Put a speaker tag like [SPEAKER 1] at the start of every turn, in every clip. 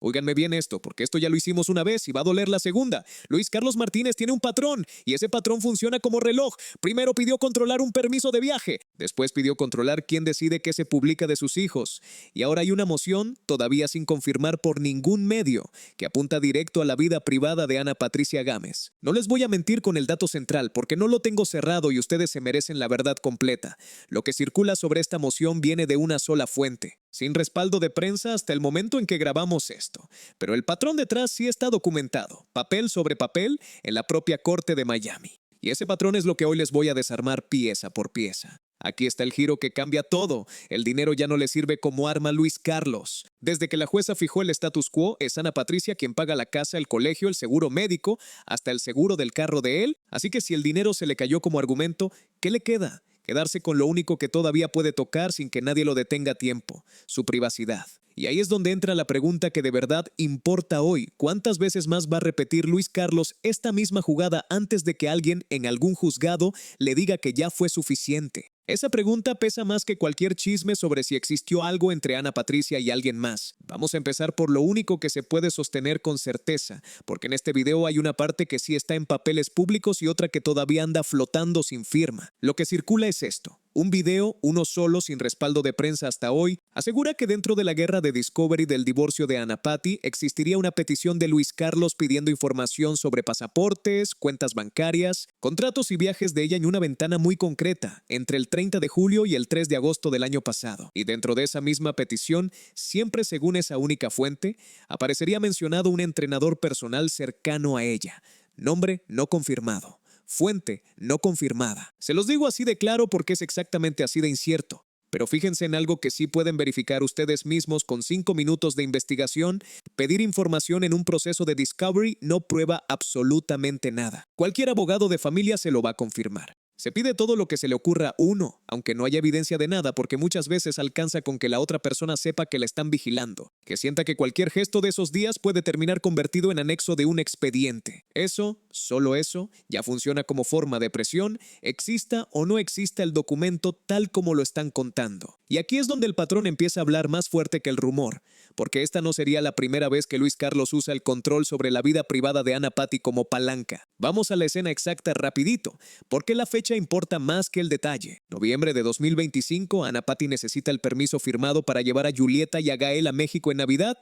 [SPEAKER 1] Óiganme bien esto, porque esto ya lo hicimos una vez y va a doler la segunda. Luis Carlos Martínez tiene un patrón y ese patrón funciona como reloj. Primero pidió controlar un permiso de viaje, después pidió controlar quién decide qué se publica de sus hijos. Y ahora hay una moción, todavía sin confirmar por ningún medio, que apunta directo a la vida privada de Ana Patricia Gámez. No les voy a mentir con el dato central, porque no lo tengo cerrado y ustedes se merecen la verdad completa. Lo que circula sobre esta moción viene de una sola fuente, sin respaldo de prensa hasta el momento en que grabamos esto. Pero el patrón detrás sí está documentado, papel sobre papel, en la propia corte de Miami. Y ese patrón es lo que hoy les voy a desarmar pieza por pieza. Aquí está el giro que cambia todo. El dinero ya no le sirve como arma a Luis Carlos. Desde que la jueza fijó el status quo, es Ana Patricia quien paga la casa, el colegio, el seguro médico, hasta el seguro del carro de él. Así que si el dinero se le cayó como argumento, ¿qué le queda? Quedarse con lo único que todavía puede tocar sin que nadie lo detenga a tiempo, su privacidad. Y ahí es donde entra la pregunta que de verdad importa hoy. ¿Cuántas veces más va a repetir Luis Carlos esta misma jugada antes de que alguien en algún juzgado le diga que ya fue suficiente? Esa pregunta pesa más que cualquier chisme sobre si existió algo entre Ana Patricia y alguien más. Vamos a empezar por lo único que se puede sostener con certeza, porque en este video hay una parte que sí está en papeles públicos y otra que todavía anda flotando sin firma. Lo que circula es esto. Un video, uno solo, sin respaldo de prensa hasta hoy, asegura que dentro de la guerra de Discovery del divorcio de Ana Pati existiría una petición de Luis Carlos pidiendo información sobre pasaportes, cuentas bancarias, contratos y viajes de ella en una ventana muy concreta, entre el 30 de julio y el 3 de agosto del año pasado. Y dentro de esa misma petición, siempre según esa única fuente, aparecería mencionado un entrenador personal cercano a ella, nombre no confirmado. Fuente no confirmada. Se los digo así de claro porque es exactamente así de incierto. Pero fíjense en algo que sí pueden verificar ustedes mismos con 5 minutos de investigación. Pedir información en un proceso de Discovery no prueba absolutamente nada. Cualquier abogado de familia se lo va a confirmar. Se pide todo lo que se le ocurra a uno, aunque no haya evidencia de nada, porque muchas veces alcanza con que la otra persona sepa que la están vigilando, que sienta que cualquier gesto de esos días puede terminar convertido en anexo de un expediente. Eso, solo eso, ya funciona como forma de presión, exista o no exista el documento tal como lo están contando. Y aquí es donde el patrón empieza a hablar más fuerte que el rumor, porque esta no sería la primera vez que Luis Carlos usa el control sobre la vida privada de Ana Pati como palanca. Vamos a la escena exacta rapidito, porque la fecha importa más que el detalle. Noviembre de 2025, Ana Pati necesita el permiso firmado para llevar a Julieta y a Gael a México en Navidad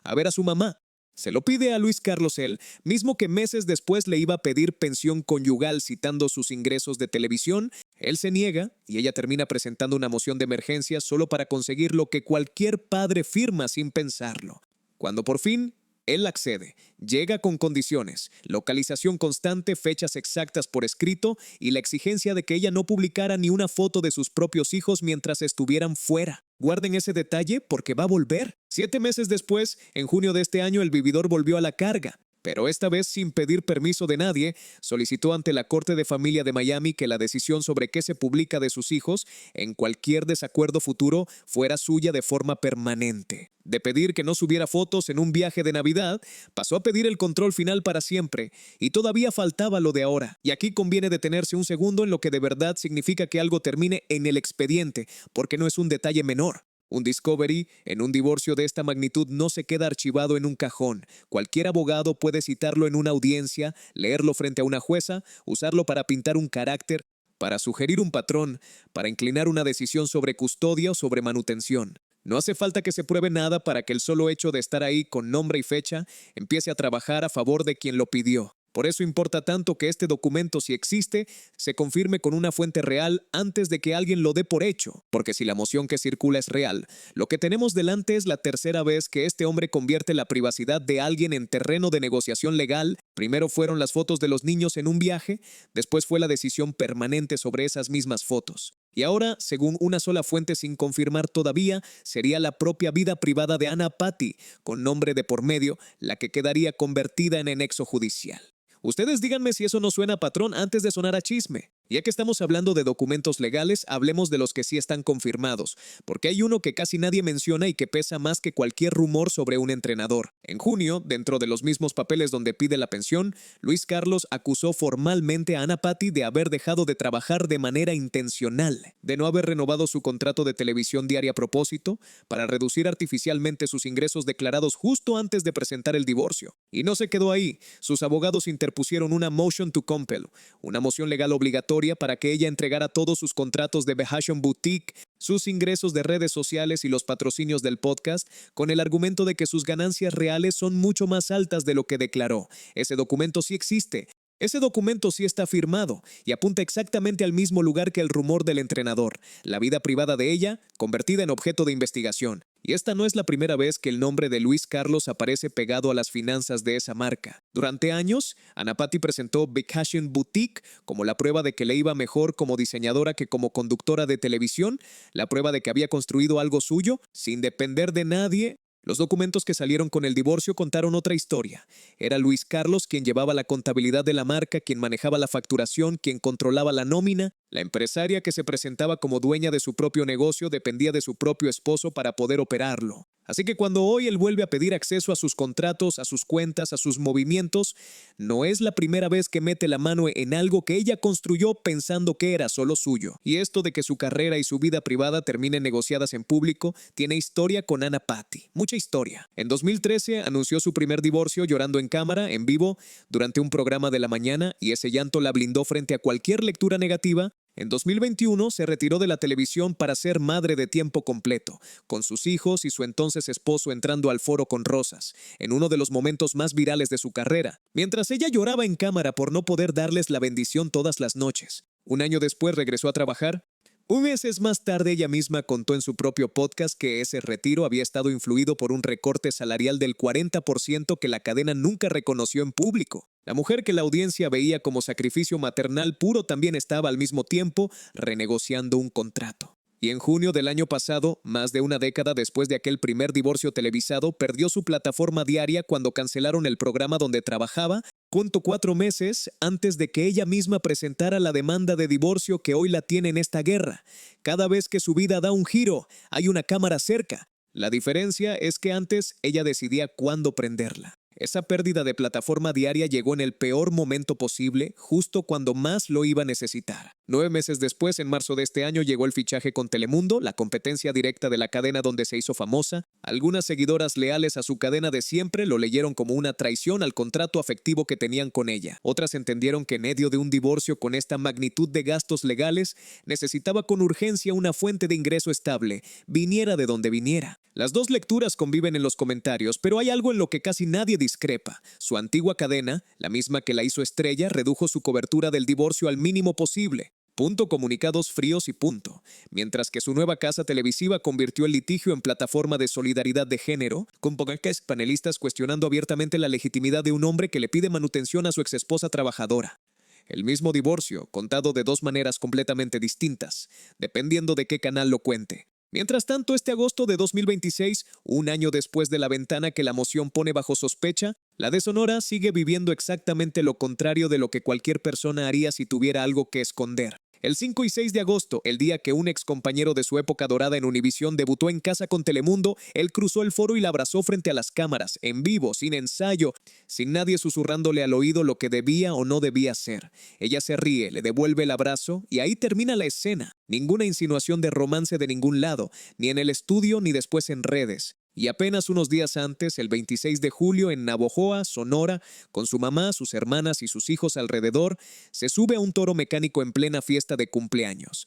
[SPEAKER 1] a ver a su mamá. Se lo pide a Luis Carlos él, mismo que meses después le iba a pedir pensión conyugal citando sus ingresos de televisión. Él se niega y ella termina presentando una moción de emergencia solo para conseguir lo que cualquier padre firma sin pensarlo. Cuando por fin él accede, llega con condiciones, localización constante, fechas exactas por escrito y la exigencia de que ella no publicara ni una foto de sus propios hijos mientras estuvieran fuera. Guarden ese detalle porque va a volver. 7 meses después, en junio de este año, el vividor volvió a la carga. Pero esta vez sin pedir permiso de nadie, solicitó ante la Corte de Familia de Miami que la decisión sobre qué se publica de sus hijos en cualquier desacuerdo futuro fuera suya de forma permanente. De pedir que no subiera fotos en un viaje de Navidad, pasó a pedir el control final para siempre, y todavía faltaba lo de ahora. Y aquí conviene detenerse un segundo en lo que de verdad significa que algo termine en el expediente, porque no es un detalle menor. Un Discovery en un divorcio de esta magnitud no se queda archivado en un cajón. Cualquier abogado puede citarlo en una audiencia, leerlo frente a una jueza, usarlo para pintar un carácter, para sugerir un patrón, para inclinar una decisión sobre custodia o sobre manutención. No hace falta que se pruebe nada para que el solo hecho de estar ahí con nombre y fecha empiece a trabajar a favor de quien lo pidió. Por eso importa tanto que este documento, si existe, se confirme con una fuente real antes de que alguien lo dé por hecho. Porque si la moción que circula es real, lo que tenemos delante es la tercera vez que este hombre convierte la privacidad de alguien en terreno de negociación legal. Primero fueron las fotos de los niños en un viaje, después fue la decisión permanente sobre esas mismas fotos. Y ahora, según una sola fuente sin confirmar todavía, sería la propia vida privada de Ana Pati, con nombre de por medio, la que quedaría convertida en anexo judicial. Ustedes díganme si eso no suena a patrón antes de sonar a chisme. Ya que estamos hablando de documentos legales, hablemos de los que sí están confirmados, porque hay uno que casi nadie menciona y que pesa más que cualquier rumor sobre un entrenador. En junio, dentro de los mismos papeles donde pide la pensión, Luis Carlos acusó formalmente a Anna Patti de haber dejado de trabajar de manera intencional, de no haber renovado su contrato de televisión diaria a propósito, para reducir artificialmente sus ingresos declarados justo antes de presentar el divorcio. Y no se quedó ahí, sus abogados interpusieron una motion to compel, una moción legal obligatoria para que ella entregara todos sus contratos de Behashian Boutique, sus ingresos de redes sociales y los patrocinios del podcast, con el argumento de que sus ganancias reales son mucho más altas de lo que declaró. Ese documento sí existe. Ese documento sí está firmado y apunta exactamente al mismo lugar que el rumor del entrenador, la vida privada de ella, convertida en objeto de investigación. Y esta no es la primera vez que el nombre de Luis Carlos aparece pegado a las finanzas de esa marca. Durante años, Anna Patti presentó Behashian Boutique como la prueba de que le iba mejor como diseñadora que como conductora de televisión, la prueba de que había construido algo suyo sin depender de nadie. Los documentos que salieron con el divorcio contaron otra historia. Era Luis Carlos quien llevaba la contabilidad de la marca, quien manejaba la facturación, quien controlaba la nómina. La empresaria que se presentaba como dueña de su propio negocio dependía de su propio esposo para poder operarlo. Así que cuando hoy él vuelve a pedir acceso a sus contratos, a sus cuentas, a sus movimientos, no es la primera vez que mete la mano en algo que ella construyó pensando que era solo suyo. Y esto de que su carrera y su vida privada terminen negociadas en público tiene historia con Anna Patti, mucha historia. En 2013 anunció su primer divorcio llorando en cámara, en vivo, durante un programa de la mañana, y ese llanto la blindó frente a cualquier lectura negativa. En 2021 se retiró de la televisión para ser madre de tiempo completo, con sus hijos y su entonces esposo entrando al foro con rosas, en uno de los momentos más virales de su carrera, mientras ella lloraba en cámara por no poder darles la bendición todas las noches. Un año después regresó a trabajar. Meses más tarde ella misma contó en su propio podcast que ese retiro había estado influido por un recorte salarial del 40% que la cadena nunca reconoció en público. La mujer que la audiencia veía como sacrificio maternal puro también estaba al mismo tiempo renegociando un contrato. Y en junio del año pasado, más de una década después de aquel primer divorcio televisado, perdió su plataforma diaria cuando cancelaron el programa donde trabajaba, 4 meses antes de que ella misma presentara la demanda de divorcio que hoy la tiene en esta guerra. Cada vez que su vida da un giro, hay una cámara cerca. La diferencia es que antes ella decidía cuándo prenderla. Esa pérdida de plataforma diaria llegó en el peor momento posible, justo cuando más lo iba a necesitar. 9 meses después, en marzo de este año, llegó el fichaje con Telemundo, la competencia directa de la cadena donde se hizo famosa. Algunas seguidoras leales a su cadena de siempre lo leyeron como una traición al contrato afectivo que tenían con ella. Otras entendieron que en medio de un divorcio con esta magnitud de gastos legales, necesitaba con urgencia una fuente de ingreso estable, viniera de donde viniera. Las dos lecturas conviven en los comentarios, pero hay algo en lo que casi nadie discrepa. Su antigua cadena, la misma que la hizo estrella, redujo su cobertura del divorcio al mínimo posible. Punto, comunicados fríos y punto. Mientras que su nueva casa televisiva convirtió el litigio en plataforma de solidaridad de género, con pocos panelistas cuestionando abiertamente la legitimidad de un hombre que le pide manutención a su exesposa trabajadora. El mismo divorcio, contado de dos maneras completamente distintas, dependiendo de qué canal lo cuente. Mientras tanto, este agosto de 2026, un año después de la ventana que la moción pone bajo sospecha, la de Sonora sigue viviendo exactamente lo contrario de lo que cualquier persona haría si tuviera algo que esconder. El 5 y 6 de agosto, el día que un excompañero de su época dorada en Univisión debutó en casa con Telemundo, él cruzó el foro y la abrazó frente a las cámaras, en vivo, sin ensayo, sin nadie susurrándole al oído lo que debía o no debía hacer. Ella se ríe, le devuelve el abrazo y ahí termina la escena. Ninguna insinuación de romance de ningún lado, ni en el estudio ni después en redes. Y apenas unos días antes, el 26 de julio, en Navojoa, Sonora, con su mamá, sus hermanas y sus hijos alrededor, se sube a un toro mecánico en plena fiesta de cumpleaños.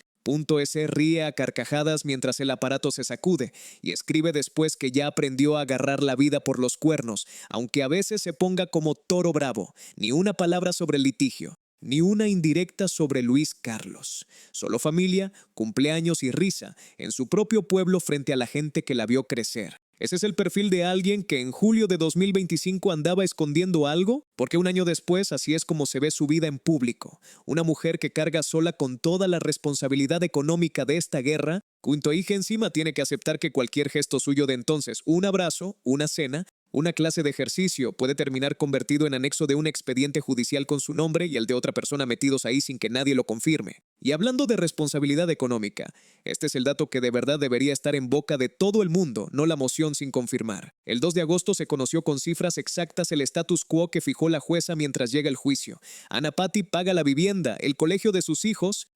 [SPEAKER 1] S. ríe a carcajadas mientras el aparato se sacude y escribe después que ya aprendió a agarrar la vida por los cuernos, aunque a veces se ponga como toro bravo. Ni una palabra sobre el litigio, ni una indirecta sobre Luis Carlos. Solo familia, cumpleaños y risa en su propio pueblo frente a la gente que la vio crecer. ¿Ese es el perfil de alguien que en julio de 2025 andaba escondiendo algo? Porque un año después así es como se ve su vida en público. Una mujer que carga sola con toda la responsabilidad económica de esta guerra, cuyo hija encima tiene que aceptar que cualquier gesto suyo de entonces, un abrazo, una cena, Una clase de ejercicio puede terminar convertido en anexo de un expediente judicial con su nombre y el de otra persona metidos ahí sin que nadie lo confirme. Y hablando de responsabilidad económica, este es el dato que de verdad debería estar en boca de todo el mundo, no la moción sin confirmar. El 2 de agosto se conoció con cifras exactas el status quo que fijó la jueza mientras llega el juicio. Anna Patti paga la vivienda, el colegio de sus hijos,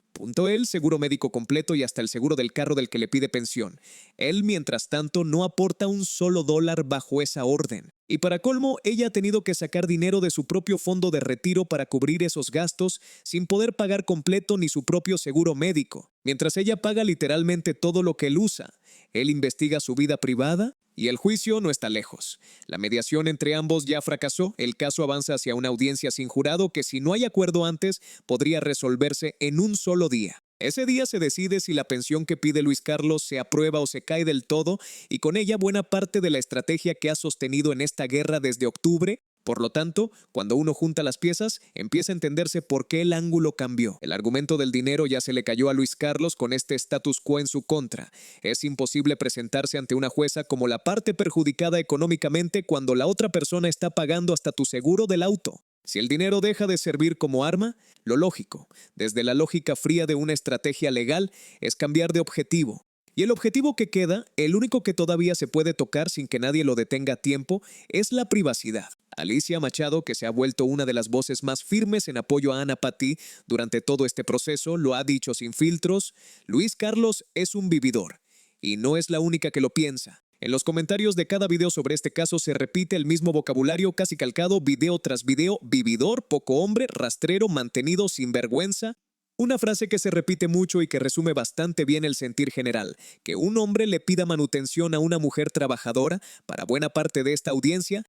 [SPEAKER 1] él, seguro médico completo y hasta el seguro del carro del que le pide pensión. Él, mientras tanto, no aporta un solo dólar bajo esa orden. Y para colmo, ella ha tenido que sacar dinero de su propio fondo de retiro para cubrir esos gastos sin poder pagar completo ni su propio seguro médico. Mientras ella paga literalmente todo lo que él usa. Él investiga su vida privada y el juicio no está lejos. La mediación entre ambos ya fracasó, el caso avanza hacia una audiencia sin jurado que si no hay acuerdo antes, podría resolverse en un solo día. Ese día se decide si la pensión que pide Luis Carlos se aprueba o se cae del todo y con ella buena parte de la estrategia que ha sostenido en esta guerra desde octubre. Por lo tanto, cuando uno junta las piezas, empieza a entenderse por qué el ángulo cambió. El argumento del dinero ya se le cayó a Luis Carlos con este status quo en su contra. Es imposible presentarse ante una jueza como la parte perjudicada económicamente cuando la otra persona está pagando hasta tu seguro del auto. Si el dinero deja de servir como arma, lo lógico, desde la lógica fría de una estrategia legal, es cambiar de objetivo. Y el objetivo que queda, el único que todavía se puede tocar sin que nadie lo detenga a tiempo, es la privacidad. Alicia Machado, que se ha vuelto una de las voces más firmes en apoyo a Anna Patti durante todo este proceso, lo ha dicho sin filtros: Luis Carlos es un vividor. Y no es la única que lo piensa. En los comentarios de cada video sobre este caso se repite el mismo vocabulario casi calcado video tras video: vividor, poco hombre, rastrero, mantenido, sinvergüenza. Una frase que se repite mucho y que resume bastante bien el sentir general, que un hombre le pida manutención a una mujer trabajadora, para buena parte de esta audiencia,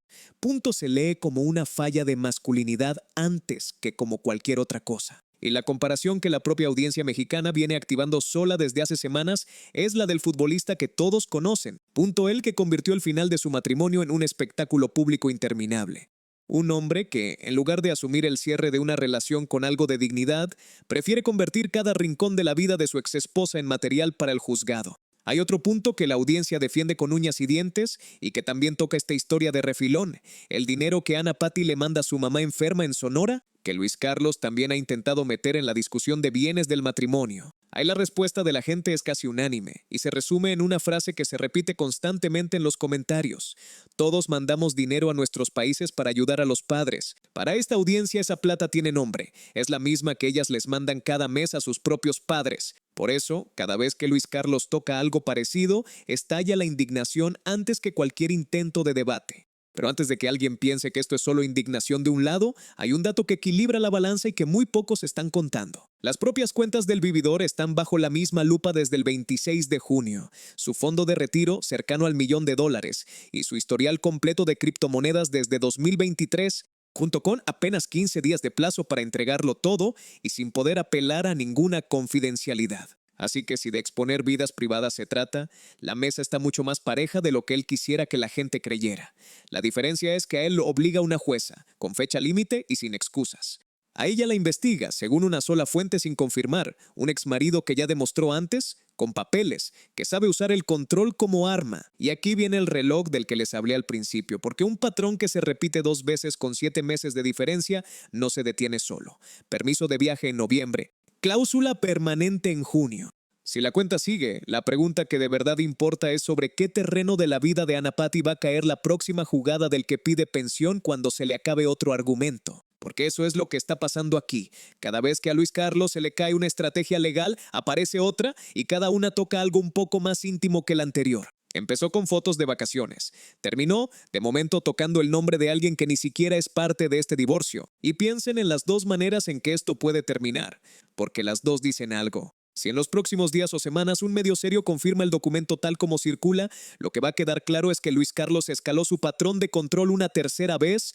[SPEAKER 1] se lee como una falla de masculinidad antes que como cualquier otra cosa. Y la comparación que la propia audiencia mexicana viene activando sola desde hace semanas es la del futbolista que todos conocen, el que convirtió el final de su matrimonio en un espectáculo público interminable. Un hombre que, en lugar de asumir el cierre de una relación con algo de dignidad, prefiere convertir cada rincón de la vida de su exesposa en material para el juzgado. Hay otro punto que la audiencia defiende con uñas y dientes y que también toca esta historia de refilón: el dinero que Anna Patti le manda a su mamá enferma en Sonora, que Luis Carlos también ha intentado meter en la discusión de bienes del matrimonio. Ahí la respuesta de la gente es casi unánime y se resume en una frase que se repite constantemente en los comentarios: todos mandamos dinero a nuestros países para ayudar a los padres. Para esta audiencia esa plata tiene nombre, es la misma que ellas les mandan cada mes a sus propios padres. Por eso, cada vez que Luis Carlos toca algo parecido, estalla la indignación antes que cualquier intento de debate. Pero antes de que alguien piense que esto es solo indignación de un lado, hay un dato que equilibra la balanza y que muy pocos están contando. Las propias cuentas del vividor están bajo la misma lupa desde el 26 de junio. Su fondo de retiro cercano al $1.000.000 y su historial completo de criptomonedas desde 2023, junto con apenas 15 días de plazo para entregarlo todo y sin poder apelar a ninguna confidencialidad. Así que si de exponer vidas privadas se trata, la mesa está mucho más pareja de lo que él quisiera que la gente creyera. La diferencia es que a él lo obliga una jueza, con fecha límite y sin excusas. A ella la investiga, según una sola fuente sin confirmar, un exmarido que ya demostró antes, con papeles, que sabe usar el control como arma. Y aquí viene el reloj del que les hablé al principio, porque un patrón que se repite 2 veces con 7 meses de diferencia no se detiene solo. Permiso de viaje en noviembre. Cláusula permanente en junio. Si la cuenta sigue, la pregunta que de verdad importa es sobre qué terreno de la vida de Anna Patti va a caer la próxima jugada del que pide pensión cuando se le acabe otro argumento. Porque eso es lo que está pasando aquí. Cada vez que a Luis Carlos se le cae una estrategia legal, aparece otra y cada una toca algo un poco más íntimo que la anterior. Empezó con fotos de vacaciones. Terminó, de momento, tocando el nombre de alguien que ni siquiera es parte de este divorcio. Y piensen en las dos maneras en que esto puede terminar, porque las dos dicen algo. Si en los próximos días o semanas un medio serio confirma el documento tal como circula, lo que va a quedar claro es que Luis Carlos escaló su patrón de control una tercera vez,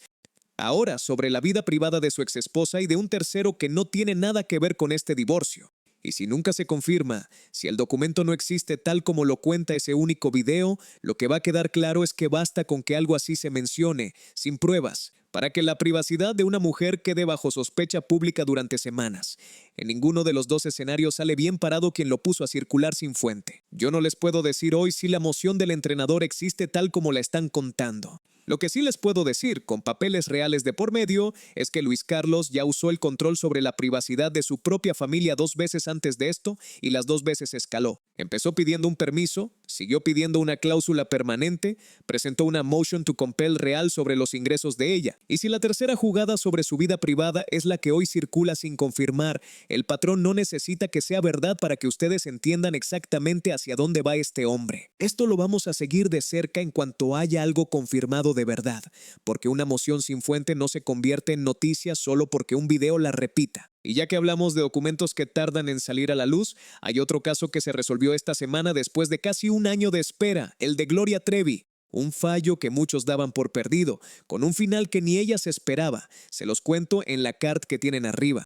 [SPEAKER 1] ahora sobre la vida privada de su exesposa y de un tercero que no tiene nada que ver con este divorcio. Y si nunca se confirma, si el documento no existe tal como lo cuenta ese único video, lo que va a quedar claro es que basta con que algo así se mencione, sin pruebas, para que la privacidad de una mujer quede bajo sospecha pública durante semanas. En ninguno de los dos escenarios sale bien parado quien lo puso a circular sin fuente. Yo no les puedo decir hoy si la moción del entrenador existe tal como la están contando. Lo que sí les puedo decir, con papeles reales de por medio, es que Luis Carlos ya usó el control sobre la privacidad de su propia familia 2 veces antes de esto y las 2 veces escaló. Empezó pidiendo un permiso, siguió pidiendo una cláusula permanente, presentó una motion to compel real sobre los ingresos de ella. Y si la tercera jugada sobre su vida privada es la que hoy circula sin confirmar, el patrón no necesita que sea verdad para que ustedes entiendan exactamente hacia dónde va este hombre. Esto lo vamos a seguir de cerca en cuanto haya algo confirmado de verdad, porque una moción sin fuente no se convierte en noticia solo porque un video la repita. Y ya que hablamos de documentos que tardan en salir a la luz, hay otro caso que se resolvió esta semana después de casi un año de espera, el de Gloria Trevi. Un fallo que muchos daban por perdido, con un final que ni ella se esperaba. Se los cuento en la card que tienen arriba.